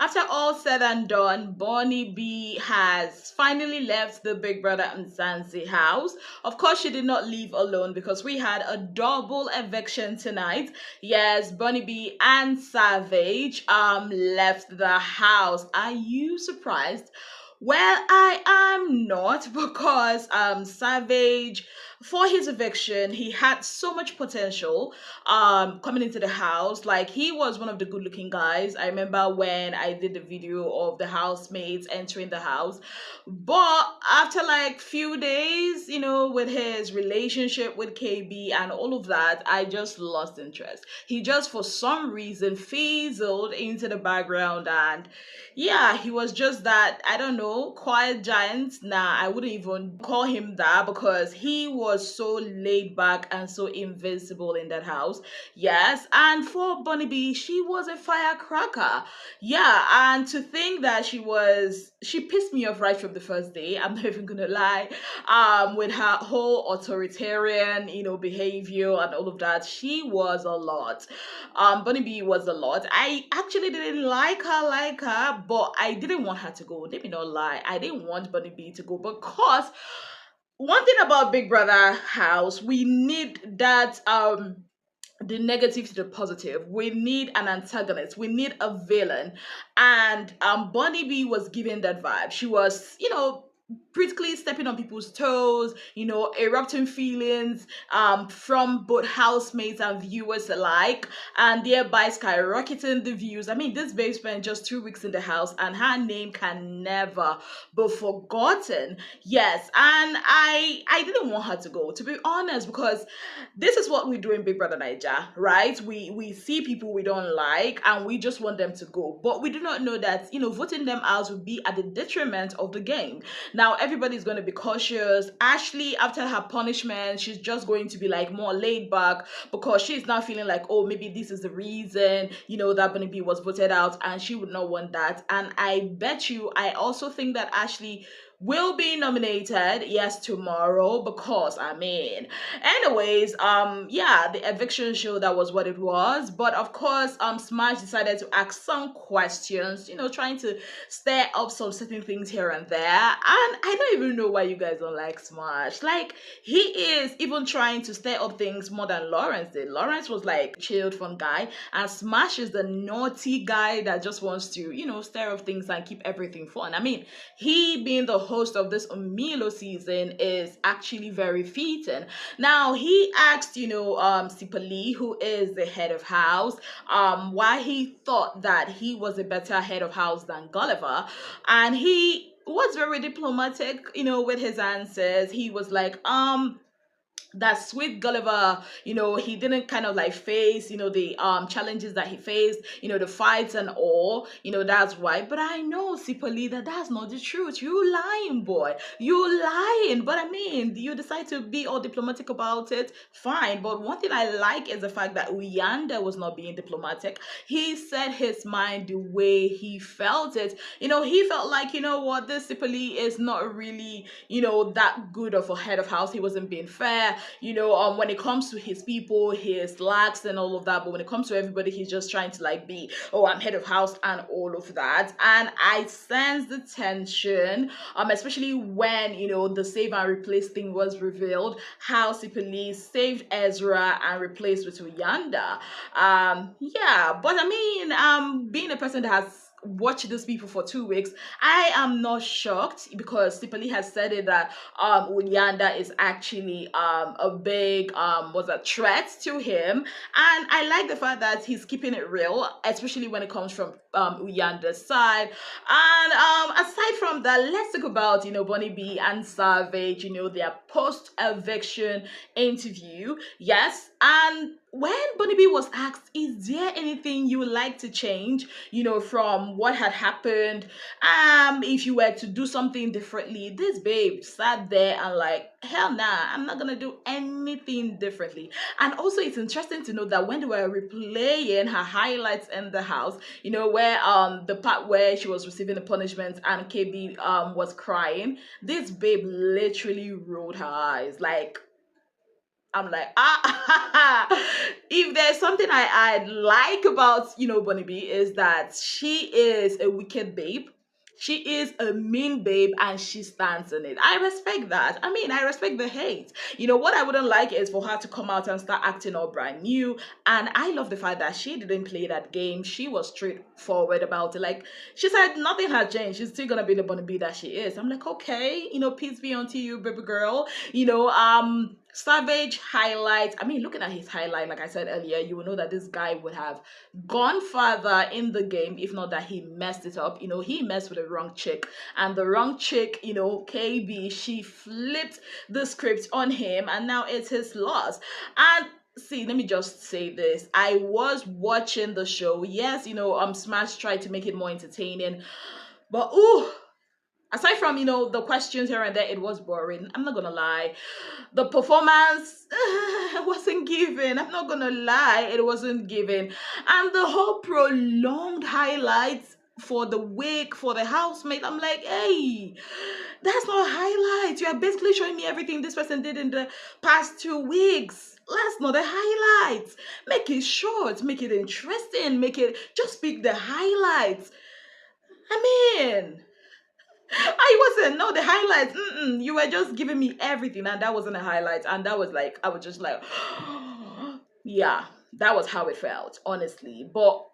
After all said and done, Bonnie B has finally left the Big Brother Mzansi house. Of course, she did not leave alone because we had a double eviction tonight. Yes, Bonnie B and Savage left the house. Are you surprised? Well, I am not because Savage, for his eviction, he had so much potential coming into the house. Like, he was one of the good looking guys. I remember when I did the video of the housemates entering the house. But after like few days, with his relationship with KB and all of that, I just lost interest. He just for some reason fizzled into the background, and yeah, he was just that, I don't know, quiet giant. Nah, I wouldn't even call him that because he was so laid back and so invincible in that house. Yes, and for Bunny B, she was a firecracker. Yeah, and to think that she pissed me off right from the first day. I'm not even gonna lie. With her whole authoritarian, behavior and all of that, she was a lot. Bunny B was a lot. I actually didn't like her, but I didn't want her to go. Let me not lie. I didn't want Bunny B to go because one thing about Big Brother house, we need that the negative to the positive. We need an antagonist. We need a villain. And Bunny B was given that vibe. She was, critically stepping on people's toes, erupting feelings from both housemates and viewers alike, and thereby skyrocketing the views. I mean, this babe spent just 2 weeks in the house, and her name can never be forgotten. Yes, and I didn't want her to go, to be honest, because this is what we do in Big Brother Niger, right? We see people we don't like and we just want them to go. But we do not know that, voting them out would be at the detriment of the game. Now everybody's going to be cautious. Ashley, after her punishment, she's just going to be like more laid back because she's not feeling like, oh, maybe this is the reason, that Bunny B was voted out, and she would not want that. And I bet you, I also think that Ashley will be nominated, yes, tomorrow, because I mean, anyways, yeah, the eviction show, that was what it was. But of course, Smash decided to ask some questions, trying to stir up some certain things here and there. And I don't even know why you guys don't like Smash. Like, he is even trying to stir up things more than Lawrence did. Lawrence was like chilled, fun guy, and Smash is the naughty guy that just wants to, stir up things and keep everything fun. I mean, he being the host of this Milo season is actually very fitting. Now, he asked, Sipali, who is the head of house, why he thought that he was a better head of house than Gulliver. And he was very diplomatic, with his answers. He was like, that sweet Gulliver, he didn't kind of like face, the challenges that he faced, the fights and all, that's why. But I know, Sipali, that that's not the truth. You lying, boy. You lying. But I mean, you decide to be all diplomatic about it, fine. But one thing I like is the fact that Uyanda was not being diplomatic. He said his mind the way he felt it. He felt like, what, this Sipali is not really, that good of a head of house. He wasn't being fair. When it comes to his people, his lax and all of that, but when it comes to everybody, he's just trying to like be, oh, I'm head of house and all of that. And I sense the tension, especially when, the save and replace thing was revealed, how Sipali saved Ezra and replaced with Uyanda. Yeah, but I mean, being a person that has watch these people for 2 weeks, I am not shocked because Sipali has said it that Unyanda is actually a big was a threat to him, and I like the fact that he's keeping it real, especially when it comes from Uyanda's side. And aside from that, let's talk about Bonnie B and Savage, their post-eviction interview. Yes, and when Bonnie B was asked, is there anything you would like to change, from what had happened, if you were to do something differently, this babe sat there and like, hell nah, I'm not gonna do anything differently. And also, it's interesting to know that when they were replaying her highlights in the house, where the part where she was receiving the punishment and KB was crying, this babe literally rolled her eyes, like, I'm like, if there's something I like about, Bunny B is that she is a wicked babe. She is a mean babe and she stands in it. I respect that. I mean, I respect the hate. What I wouldn't like is for her to come out and start acting all brand new. And I love the fact that she didn't play that game. She was straightforward about it. Like, she said nothing has changed. She's still gonna be the Bunny B that she is. I'm like, okay, peace be unto you, baby girl. Savage highlights. I mean, looking at his highlight, like I said earlier, you will know that this guy would have gone further in the game, if not that he messed it up. He messed with the wrong chick. And the wrong chick, KB, she flipped the script on him, and now it's his loss. And see, let me just say this. I was watching the show. Yes, Smash tried to make it more entertaining. But ooh, aside from the questions here and there, it was boring. I'm not gonna lie. The performance wasn't given. I'm not gonna lie, it wasn't given. And the whole prolonged highlights for the wig, for the housemate, I'm like, hey, that's not highlights. You are basically showing me everything this person did in the past 2 weeks. That's not the highlights. Make it short, make it interesting, just pick the highlights. I mean, I wasn't. No, the highlights. You were just giving me everything, and that wasn't a highlight. And that was like, I was just like, yeah, that was how it felt, honestly. But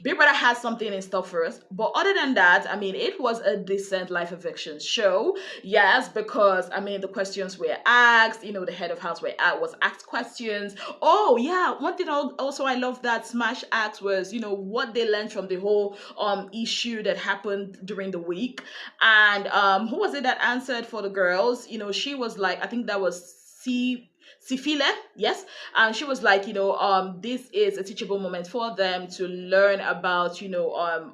Big Brother has something in store for us. But other than that, I mean, it was a decent life eviction show. Yes, because I mean, the questions were asked. The head of house was asked questions. Oh yeah, one thing also I love that Smash asked was, what they learned from the whole issue that happened during the week. And who was it that answered for the girls? She was like, I think that was Sifile, yes, and she was like, this is a teachable moment for them to learn about,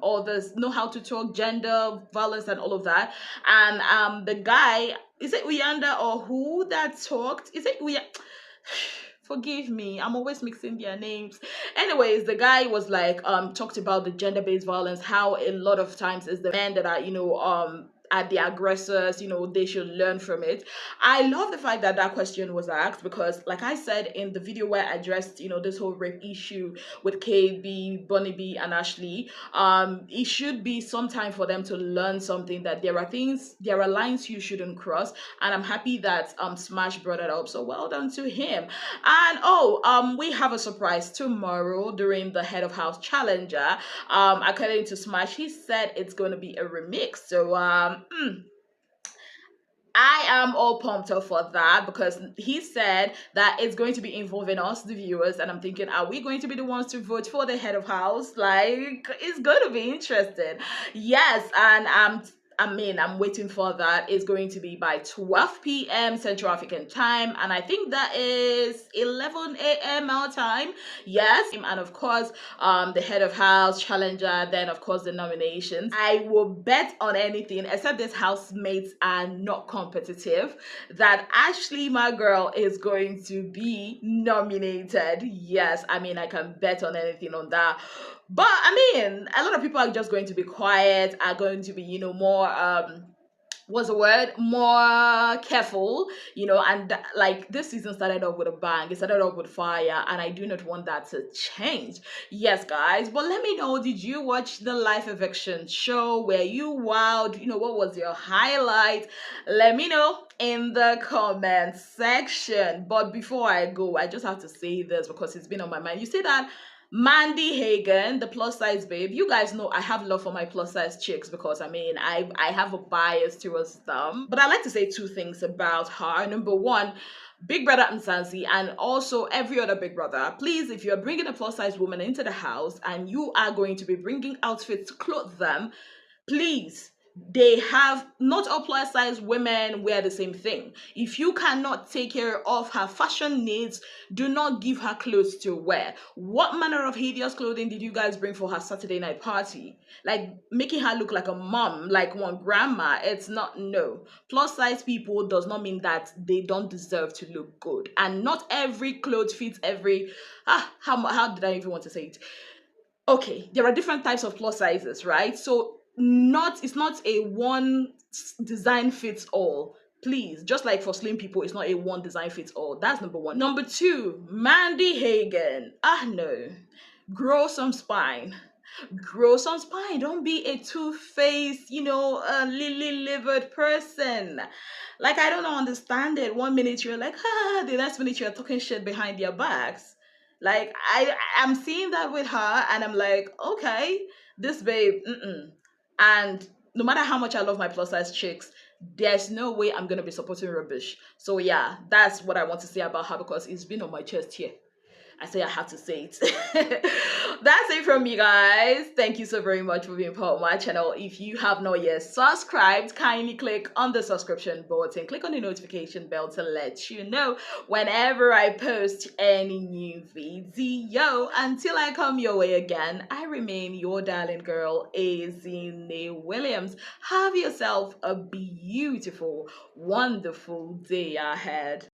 all this, know how to talk gender violence and all of that. And the guy, is it Uyanda or who that talked? Is it Uyanda? Forgive me, I'm always mixing their names. Anyways, the guy was like, talked about the gender-based violence, how a lot of times it's the men that are, at the aggressors, they should learn from it. I love the fact that that question was asked because, like I said in the video where I addressed, this whole rape issue with KB, Bunny B, and Ashley, it should be some time for them to learn something, that there are lines you shouldn't cross. And I'm happy that Smash brought it up. So well done to him. And we have a surprise tomorrow during the Head of House Challenger. According to Smash, he said it's going to be a remix. So I am all pumped up for that because he said that it's going to be involving us, the viewers, and I'm thinking, are we going to be the ones to vote for the head of house? Like, it's going to be interesting. Yes, and I'm waiting for that. It's going to be by 12 p.m. Central African time, and I think that is 11 a.m. our time. Yes, and of course, the head of house challenger, then of course the nominations. I will bet on anything except these housemates are not competitive, that Ashley, my girl, is going to be nominated. Yes, I mean, I can bet on anything on that. But I mean, a lot of people are just going to be quiet, are going to be, more what's the word, more careful, and like this season started off with a bang, it started off with fire, and I do not want that to change. Yes, guys, but let me know, did you watch the live eviction show? Were you wowed? What was your highlight? Let me know in the comment section. But before I go, I just have to say this because it's been on my mind. You see that Mandy Hagen, the plus size babe, you guys know I have love for my plus size chicks because I mean I have a bias towards them. But I like to say 2 things about her. Number 1, Big Brother Mzansi and also every other Big Brother. Please, if you're bringing a plus size woman into the house and you are going to be bringing outfits to clothe them, please, they have, not all plus size women wear the same thing. If you cannot take care of her fashion needs, do not give her clothes to wear. What manner of hideous clothing did you guys bring for her Saturday night party? Like making her look like a mom, like one grandma. It's not, no. Plus size people does not mean that they don't deserve to look good. And not every clothes fits every, how did I even want to say it? Okay, there are different types of plus sizes, right? So it's not a one design fits all. Please, just like for slim people, it's not a one design fits all. That's number one. Number two, Mandy Hagen. Ah, no. Grow some spine. Grow some spine. Don't be a two-faced, a lily-livered person. Like, I don't understand it. One minute you're like, the next minute you're talking shit behind their backs. Like, I'm seeing that with her, and I'm like, okay, this babe, and no matter how much I love my plus size chicks, there's no way I'm gonna be supporting rubbish. So yeah, that's what I want to say about her because it's been on my chest here. I say I have to say it. That's it from me, guys. Thank you so very much for being part of my channel. If you have not yet subscribed, kindly click on the subscription button. Click on the notification bell to let you know whenever I post any new video. Until I come your way again, I remain your darling girl, Azine Williams. Have yourself a beautiful, wonderful day ahead.